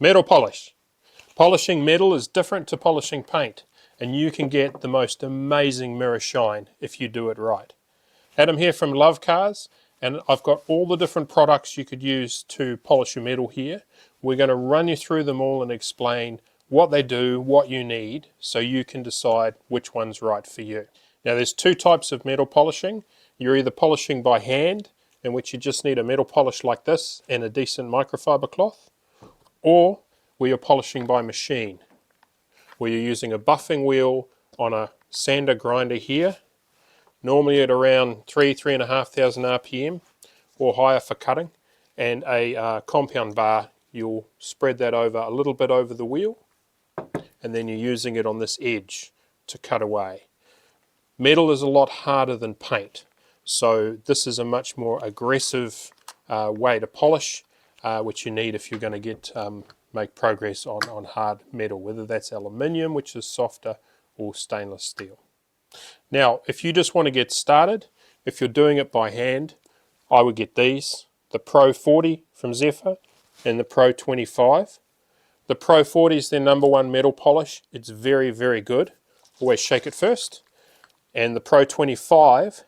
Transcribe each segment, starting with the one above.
Metal polish. Polishing metal is different to polishing paint, and you can get the most amazing mirror shine if you do it right. Adam here from Lovecars, and I've got all the different products you could use to polish your metal here. We're going to run you through them all and explain what they do, what you need, so you can decide which one's right for you. Now there's two types of metal polishing. You're either polishing by hand, in which you just need a metal polish like this and a decent microfiber cloth, or where you're polishing by machine, where you're using a buffing wheel on a sander grinder here, normally at around 3,500 RPM or higher for cutting, and a compound bar. You'll spread that over a little bit over the wheel, and then you're using it on this edge to cut away. Metal is a lot harder than paint, so this is a much more aggressive way to polish, which you need if you're going to make progress on hard metal, whether that's aluminium, which is softer, or stainless steel. Now, if you just want to get started, if you're doing it by hand, I would get these, the Pro 40 from Zephyr and the Pro 25. The Pro 40 is their #1 metal polish. It's very, very good. Always shake it first. And the Pro 25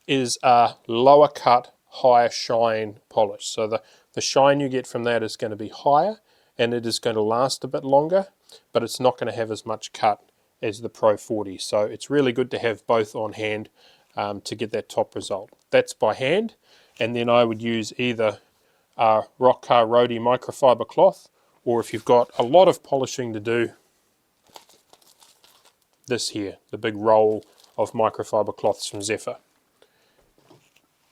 is a lower cut, higher shine polish. So the shine you get from that is going to be higher, and it is going to last a bit longer, but it's not going to have as much cut as the Pro 40. So it's really good to have both on hand to get that top result. That's by hand, and then I would use either a Rockcar Roadie microfiber cloth, or if you've got a lot of polishing to do, this here, the big roll of microfiber cloths from Zephyr.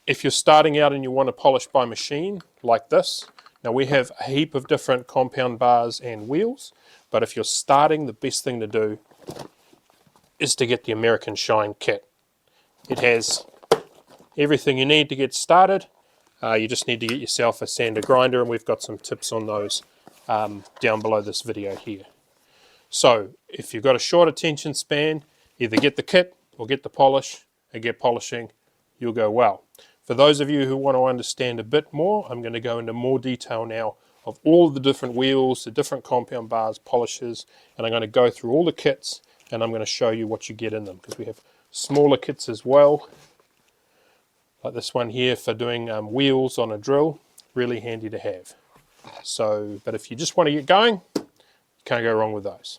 If you're starting out and you want to polish by machine like this, now we have a heap of different compound bars and wheels, but if you're starting, the best thing to do is to get the American Shine kit. It has everything you need to get started. You just need to get yourself a sander grinder, and we've got some tips on those down below this video here. So if you've got a short attention span, either get the kit or get the polish and get polishing, you'll go well. For those of you who want to understand a bit more, I'm going to go into more detail now of all the different wheels, the different compound bars, polishes, and I'm going to go through all the kits, and I'm going to show you what you get in them, because we have smaller kits as well, like this one here for doing wheels on a drill. Really handy to have. So, but if you just want to get going, you can't go wrong with those.